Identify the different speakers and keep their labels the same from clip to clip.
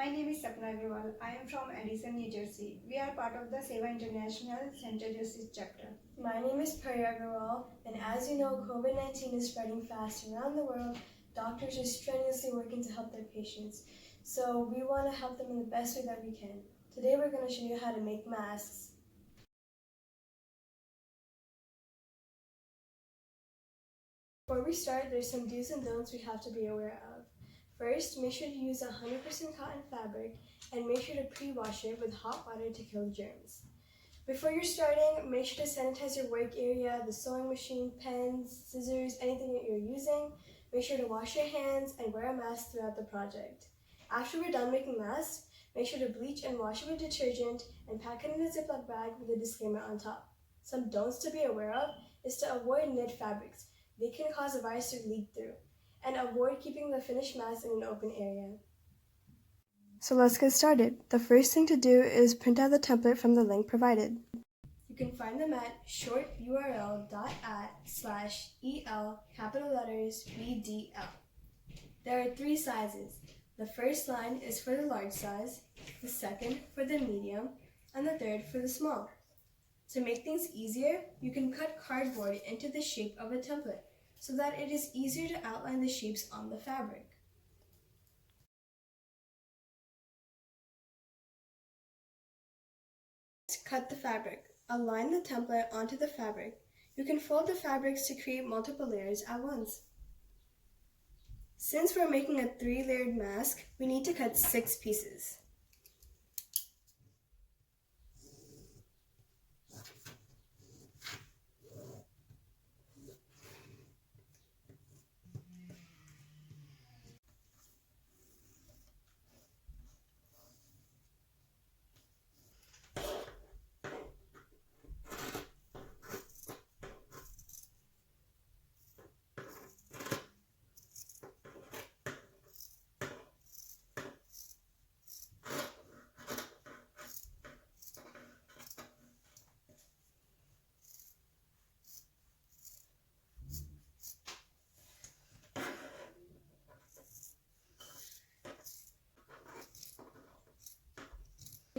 Speaker 1: My name is Sapna Agrawal. I am from Addison, New Jersey. We are part of the Sewa International Center Justice chapter.
Speaker 2: My name is Priya Agrawal, and as you know, COVID-19 is spreading fast around the world. Doctors are strenuously working to help their patients. So we want to help them in the best way that we can. Today we're going to show you how to make masks. Before we start, there's some do's and don'ts we have to be aware of. First, make sure to use 100% cotton fabric and make sure to pre-wash it with hot water to kill germs. Before you're starting, make sure to sanitize your work area, the sewing machine, pens, scissors, anything that you're using. Make sure to wash your hands and wear a mask throughout the project. After we're done making masks, make sure to bleach and wash it with detergent and pack it in a Ziploc bag with a disclaimer on top. Some don'ts to be aware of is to avoid knit fabrics. They can cause a virus to leak through. And avoid keeping the finished mask in an open area. So let's get started. The first thing to do is print out the template from the link provided. You can find them at shorturl.at/el capital letters BDL. There are 3 sizes. The first line is for the large size, the second for the medium, and the third for the small. To make things easier, you can cut cardboard into the shape of a template so that it is easier to outline the shapes on the fabric. Cut the fabric. Align the template onto the fabric. You can fold the fabrics to create multiple layers at once. Since we're making a 3-layered mask, we need to cut 6 pieces.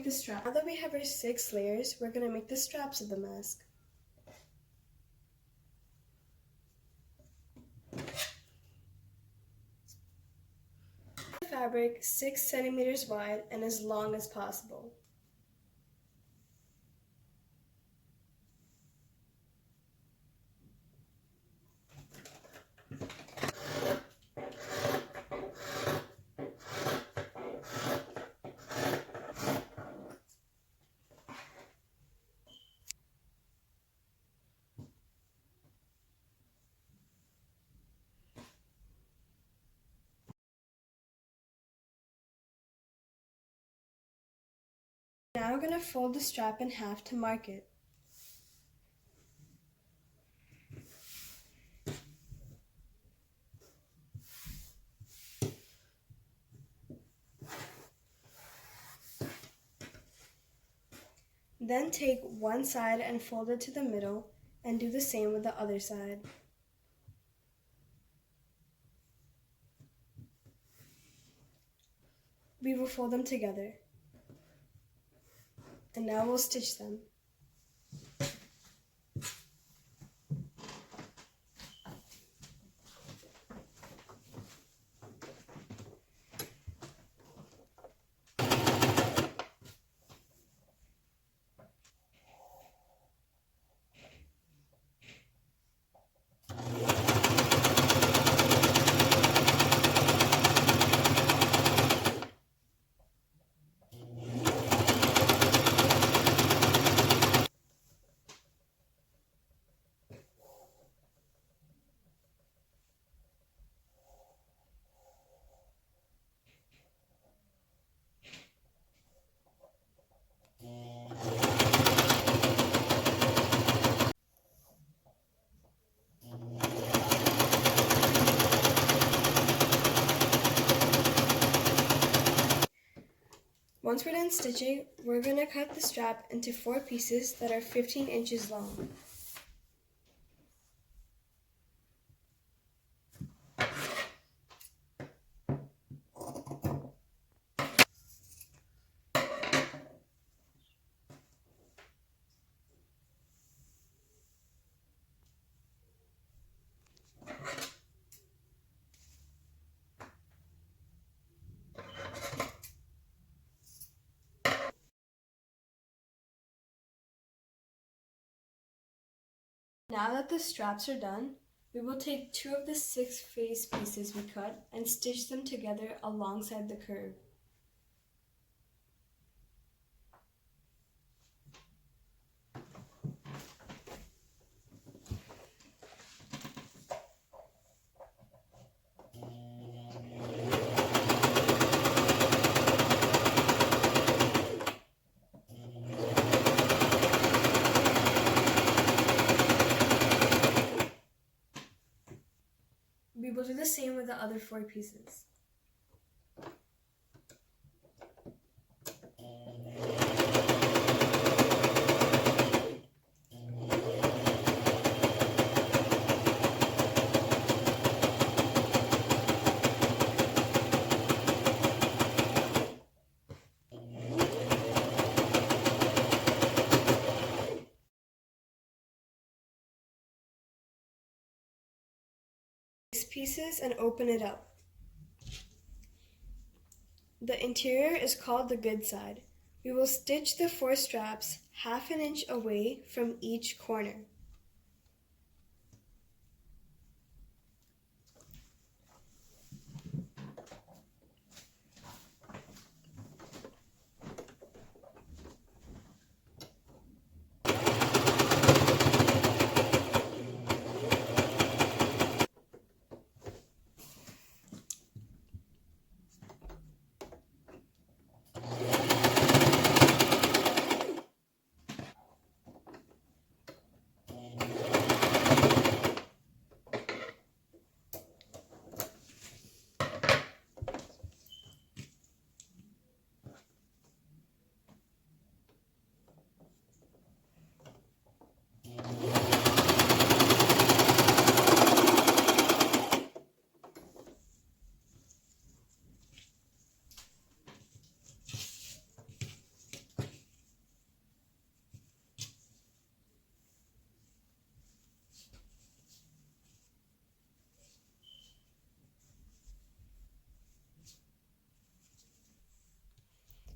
Speaker 2: The strap. Now that we have our 6 layers, we're going to make the straps of the mask. The fabric 6 centimeters wide and as long as possible. Now we're going to fold the strap in half to mark it. Then take one side and fold it to the middle and do the same with the other side. We will fold them together. And now we'll stitch them. Once we're done stitching, we're going to cut the strap into 4 pieces that are 15 inches long. Now that the straps are done, we will take 2 of the 6 face pieces we cut and stitch them together alongside the curve. We will do the same with the other 4 pieces. Pieces and open it up. The interior is called the good side. We will stitch the 4 straps 1/2 inch away from each corner.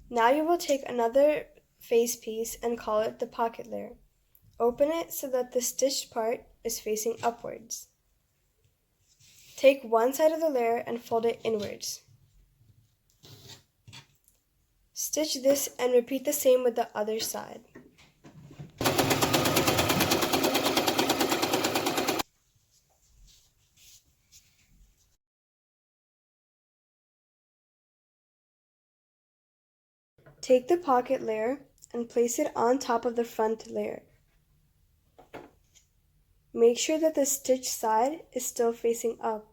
Speaker 2: Now you will take another face piece and call it the pocket layer. Open it so that the stitched part is facing upwards. Take one side of the layer and fold it inwards. Stitch this and repeat the same with the other side. Take the pocket layer and place it on top of the front layer. Make sure that the stitched side is still facing up.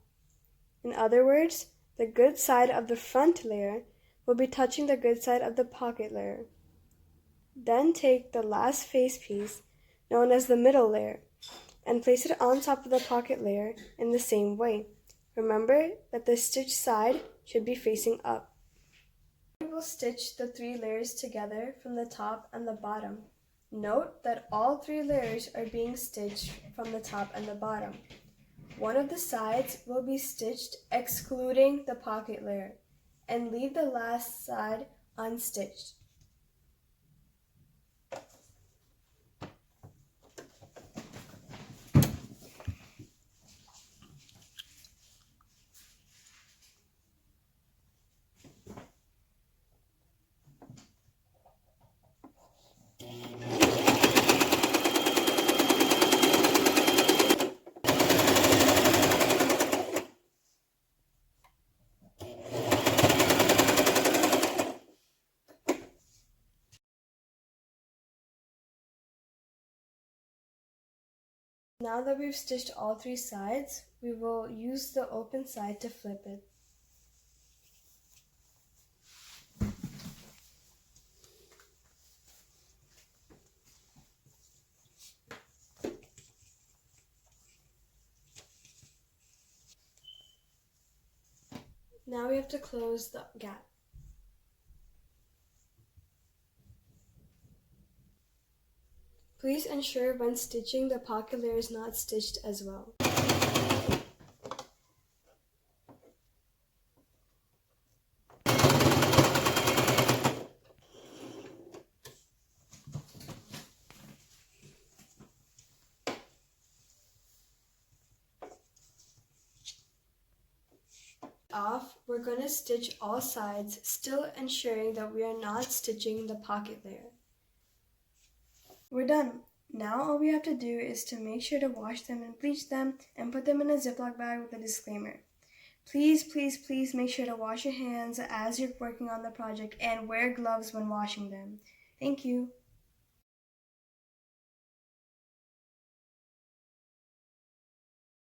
Speaker 2: In other words, the good side of the front layer will be touching the good side of the pocket layer. Then take the last face piece, known as the middle layer, and place it on top of the pocket layer in the same way. Remember that the stitched side should be facing up. We will stitch the 3 layers together from the top and the bottom. Note that all 3 layers are being stitched from the top and the bottom. One of the sides will be stitched excluding the pocket layer, and leave the last side unstitched. Now that we've stitched all 3 sides, we will use the open side to flip it. Now we have to close the gap. Please ensure when stitching the pocket layer is not stitched as well. Off, we're going to stitch all sides, still ensuring that we are not stitching the pocket layer. We're done. Now all we have to do is to make sure to wash them and bleach them and put them in a Ziploc bag with a disclaimer. Please, please, please make sure to wash your hands as you're working on the project and wear gloves when washing them. Thank you.